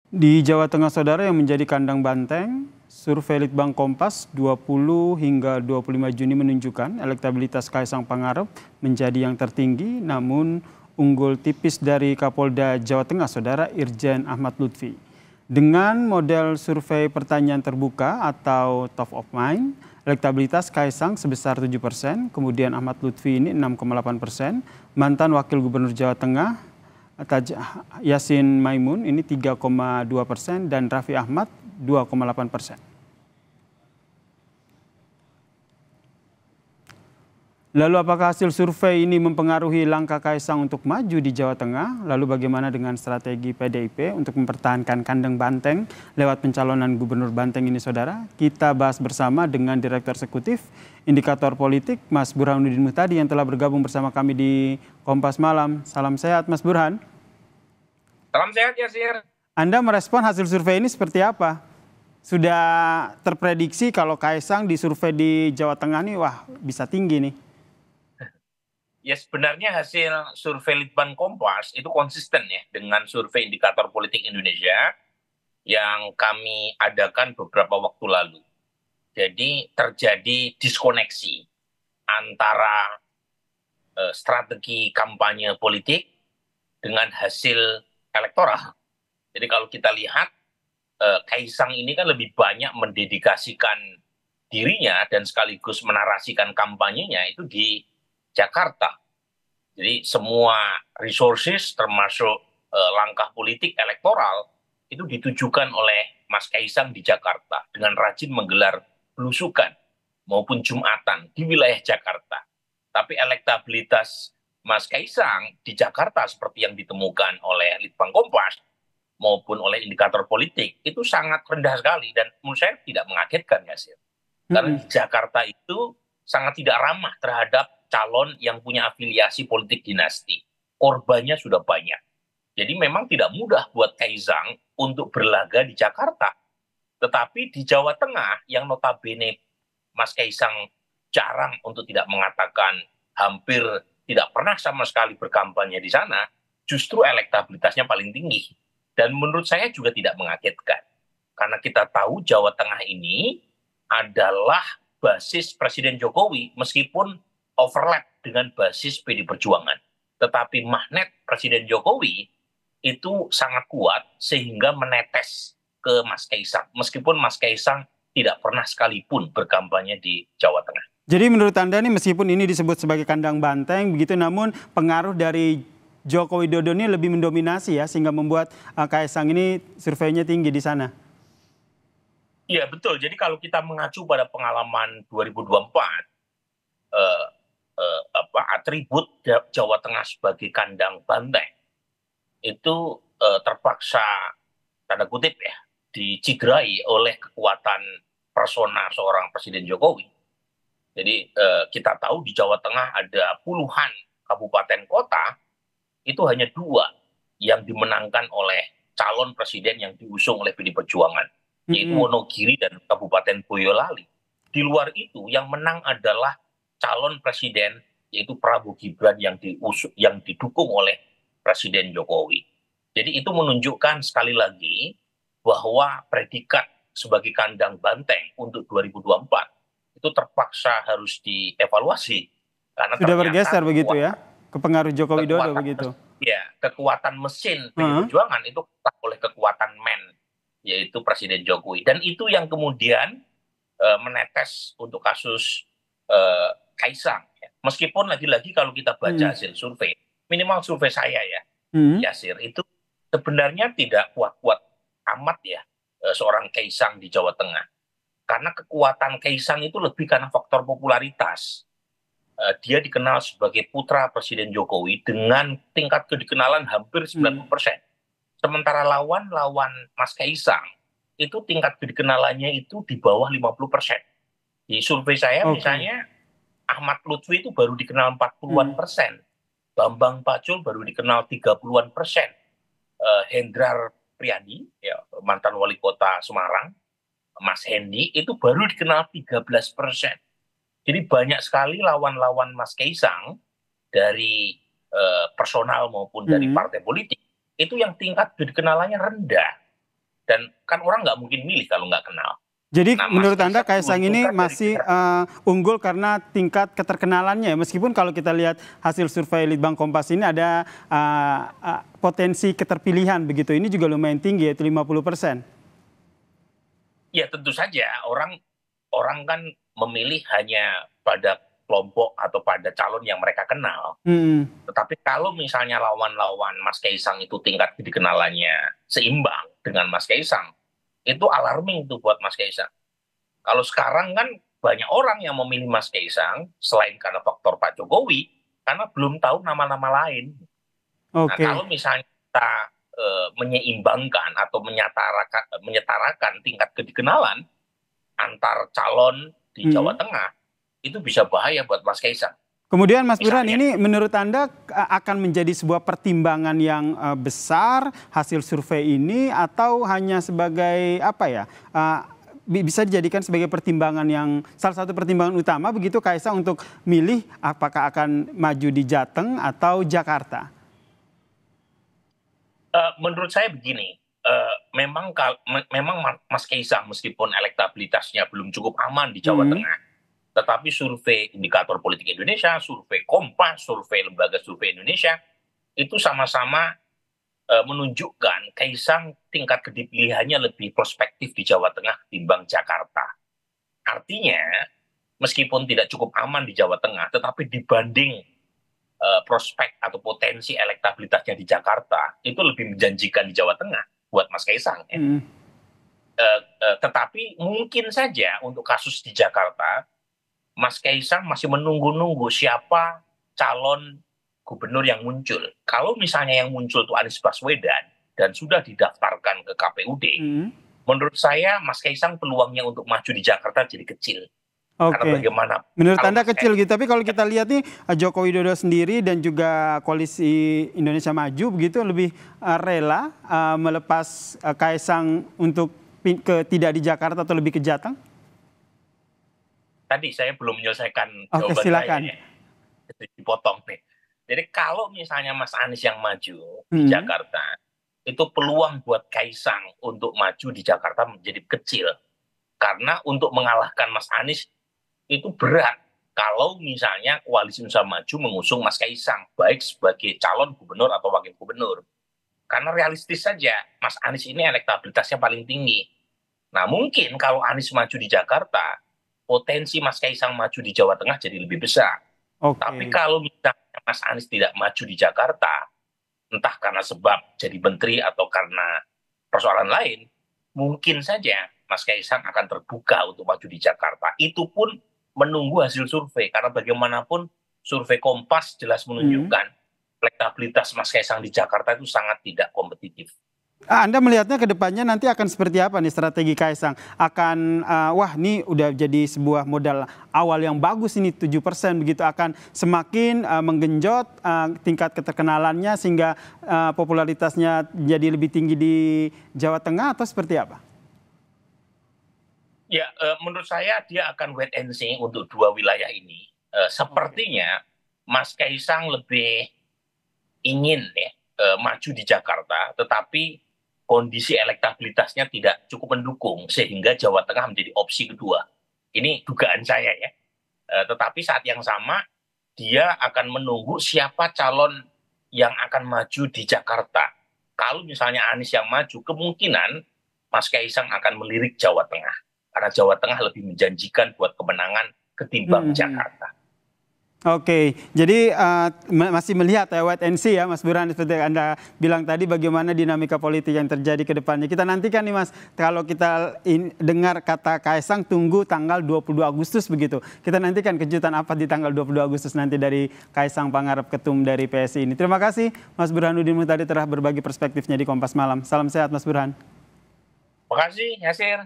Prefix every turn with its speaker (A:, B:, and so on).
A: Di Jawa Tengah, Saudara, yang menjadi kandang banteng, survei Litbang Kompas 20 hingga 25 Juni menunjukkan elektabilitas Kaisang Pangarep menjadi yang tertinggi, namun unggul tipis dari Kapolda Jawa Tengah, Saudara, Irjen Ahmad Lutfi. Dengan model survei pertanyaan terbuka atau top of mind, elektabilitas Kaisang sebesar 7%, kemudian Ahmad Lutfi ini 6,8%, mantan Wakil Gubernur Jawa Tengah Yassin Maimun ini 3,2% dan Raffi Ahmad 2,8%. Lalu apakah hasil survei ini mempengaruhi langkah Kaisang untuk maju di Jawa Tengah? Lalu bagaimana dengan strategi PDIP untuk mempertahankan kandang banteng lewat pencalonan Gubernur Banteng ini, Saudara? Kita bahas bersama dengan Direktur Eksekutif Indikator Politik, Mas Burhanuddin Muhtadi, yang telah bergabung bersama kami di Kompas Malam. Salam sehat, Mas Burhan.
B: Salam sehat ya, Sir.
A: Anda merespon hasil survei ini seperti apa? Sudah terprediksi kalau Kaisang disurvei di Jawa Tengah nih, wah bisa tinggi nih.
B: Ya, sebenarnya hasil survei Litbang Kompas itu konsisten ya dengan survei Indikator Politik Indonesia yang kami adakan beberapa waktu lalu. Jadi terjadi diskoneksi antara strategi kampanye politik dengan hasil elektoral. Jadi kalau kita lihat, Kaisang ini kan lebih banyak mendedikasikan dirinya dan sekaligus menarasikan kampanyenya itu di Jakarta. Jadi semua resources termasuk langkah politik elektoral itu ditujukan oleh Mas Kaisang di Jakarta dengan rajin menggelar belusukan maupun Jumatan di wilayah Jakarta. Tapi elektabilitas Mas Kaisang di Jakarta seperti yang ditemukan oleh Litbang Kompas maupun oleh indikator politik itu sangat rendah sekali dan menurut saya tidak mengagetkan ya sih. Karena di Jakarta itu sangat tidak ramah terhadap calon yang punya afiliasi politik dinasti. Korbannya sudah banyak. Jadi memang tidak mudah buat Kaisang untuk berlaga di Jakarta. Tetapi di Jawa Tengah yang notabene Mas Kaisang jarang untuk tidak mengatakan, hampir tidak pernah sama sekali berkampanye di sana, justru elektabilitasnya paling tinggi. Dan menurut saya juga tidak mengagetkan. Karena kita tahu Jawa Tengah ini adalah basis Presiden Jokowi meskipun overlap dengan basis PD Perjuangan. Tetapi magnet Presiden Jokowi itu sangat kuat sehingga menetes ke Mas Kaisang. Meskipun Mas Kaisang tidak pernah sekalipun berkampanye di Jawa Tengah.
A: Jadi menurut Anda nih, meskipun ini disebut sebagai kandang banteng begitu, namun pengaruh dari Joko Widodo ini lebih mendominasi ya, sehingga membuat Kaisang ini surveinya tinggi di sana.
B: Iya betul, jadi kalau kita mengacu pada pengalaman 2024, atribut Jawa Tengah sebagai kandang banteng itu terpaksa, tanda kutip ya, dicidrai oleh kekuatan persona seorang Presiden Jokowi. Jadi kita tahu di Jawa Tengah ada puluhan kabupaten kota, itu hanya 2 yang dimenangkan oleh calon presiden yang diusung oleh PD Perjuangan, yaitu Wonogiri dan Kabupaten Boyolali. Di luar itu yang menang adalah calon presiden yaitu Prabowo Gibran yang didukung oleh Presiden Jokowi. Jadi itu menunjukkan sekali lagi bahwa predikat sebagai kandang banteng untuk 2024 itu terpaksa harus dievaluasi karena
A: Sudah
B: ternyata
A: bergeser begitu ya, ke pengaruh Joko Widodo begitu.
B: Ya, kekuatan mesin PD Perjuangan itu oleh kekuatan men, yaitu Presiden Jokowi. Dan itu yang kemudian menetes untuk kasus Kaisang. Ya. Meskipun lagi-lagi kalau kita baca hasil survei, minimal survei saya ya, Yasir, itu sebenarnya tidak kuat-kuat amat ya seorang Kaisang di Jawa Tengah. Karena kekuatan Kaisang itu lebih karena faktor popularitas. Dia dikenal sebagai putra Presiden Jokowi dengan tingkat kedikenalan hampir 90%. Sementara lawan Mas Kaisang itu tingkat kedikenalannya itu di bawah 50%. Di survei saya misalnya Ahmad Lutfi itu baru dikenal 40-an persen. Bambang Pacul baru dikenal 30-an persen. Hendrar Priyadi, ya, mantan wali kota Semarang, Mas Hendi itu baru dikenal 13%. Jadi banyak sekali lawan-lawan Mas Kaisang dari personal maupun dari partai politik itu yang tingkat kenalannya rendah. Dan kan orang nggak mungkin milih kalau nggak kenal.
A: Jadi
B: Nah, Mas
A: menurut Anda
B: Kaisang
A: Kaisang ini
B: menguntungkan dari
A: masih unggul karena tingkat keterkenalannya ya? Meskipun kalau kita lihat hasil survei Litbang Kompas ini ada potensi keterpilihan begitu. Ini juga lumayan tinggi yaitu 50%.
B: ya tentu saja orang kan memilih hanya pada kelompok atau pada calon yang mereka kenal. Tetapi kalau misalnya lawan-lawan Mas Kaisang itu tingkat dikenalannya seimbang dengan Mas Kaisang, itu alarming tuh buat Mas Kaisang. Kalau sekarang kan banyak orang yang memilih Mas Kaisang selain karena faktor Pak Jokowi, karena belum tahu nama-nama lain. Nah, kalau misalnya kita menyeimbangkan atau menyetarakan tingkat kedikenalan antar calon di Jawa Tengah, itu bisa bahaya buat Mas Kaisang.
A: Kemudian Mas Burhan, ini menurut Anda akan menjadi sebuah pertimbangan yang besar hasil survei ini atau hanya sebagai bisa dijadikan sebagai pertimbangan yang salah satu pertimbangan utama begitu Kaisang untuk milih apakah akan maju di Jateng atau Jakarta?
B: Menurut saya begini, memang Mas Kaisang meskipun elektabilitasnya belum cukup aman di Jawa Tengah, tetapi survei Indikator Politik Indonesia, survei Kompas, survei Lembaga Survei Indonesia, itu sama-sama menunjukkan Kaisang tingkat kedipilihannya lebih prospektif di Jawa Tengah ketimbang Jakarta. Artinya, meskipun tidak cukup aman di Jawa Tengah, tetapi dibanding prospek atau potensi elektabilitasnya di Jakarta, itu lebih menjanjikan di Jawa Tengah buat Mas Kaisang. Ya. Tetapi mungkin saja untuk kasus di Jakarta, Mas Kaisang masih menunggu-nunggu siapa calon gubernur yang muncul. Kalau misalnya yang muncul itu Anies Baswedan dan sudah didaftarkan ke KPUD, menurut saya Mas Kaisang peluangnya untuk maju di Jakarta jadi kecil. Karena bagaimana?
A: Menurut Anda kecil gitu, tapi kalau kita lihat nih Joko Widodo sendiri dan juga koalisi Indonesia Maju begitu lebih rela melepas Kaisang untuk tidak di Jakarta atau lebih ke Jateng?
B: Tadi saya belum menyelesaikan jawaban
A: silakan.
B: saya. Dipotong nih. Jadi kalau misalnya Mas Anies yang maju di Jakarta, itu peluang buat Kaisang untuk maju di Jakarta menjadi kecil. Karena untuk mengalahkan Mas Anies itu berat. Kalau misalnya Koalisi Indonesia Maju mengusung Mas Kaisang, baik sebagai calon gubernur atau wakil gubernur. Karena realistis saja, Mas Anies ini elektabilitasnya paling tinggi. Nah mungkin kalau Anies maju di Jakarta, potensi Mas Kaisang maju di Jawa Tengah jadi lebih besar. Tapi kalau misalnya Mas Anies tidak maju di Jakarta, entah karena sebab jadi menteri atau karena persoalan lain, mungkin saja Mas Kaisang akan terbuka untuk maju di Jakarta. Itu pun menunggu hasil survei, karena bagaimanapun survei Kompas jelas menunjukkan elektabilitas Mas Kaisang di Jakarta itu sangat tidak kompetitif.
A: Anda melihatnya ke depannya nanti akan seperti apa nih strategi Kaisang? Akan, wah ini udah jadi sebuah modal awal yang bagus ini 7% begitu, akan semakin menggenjot tingkat keterkenalannya sehingga popularitasnya jadi lebih tinggi di Jawa Tengah atau seperti apa?
B: Ya, menurut saya dia akan wait and see untuk dua wilayah ini. Sepertinya Mas Kaisang lebih ingin maju di Jakarta, tetapi kondisi elektabilitasnya tidak cukup mendukung sehingga Jawa Tengah menjadi opsi kedua. Ini dugaan saya ya. Tetapi saat yang sama dia akan menunggu siapa calon yang akan maju di Jakarta. Kalau misalnya Anies yang maju, kemungkinan Mas Kaisang akan melirik Jawa Tengah. Karena Jawa Tengah lebih menjanjikan buat kemenangan ketimbang Jakarta.
A: Jadi masih melihat ya wait and see ya Mas Burhan, seperti Anda bilang tadi bagaimana dinamika politik yang terjadi ke depannya. Kita nantikan nih Mas, kalau kita dengar kata Kaisang tunggu tanggal 22 Agustus begitu. Kita nantikan kejutan apa di tanggal 22 Agustus nanti dari Kaisang Pangarep, ketum dari PSI ini. Terima kasih Mas Burhanuddin Muhtadi telah berbagi perspektifnya di Kompas Malam. Salam sehat Mas Burhan.
B: Terima kasih Yasir.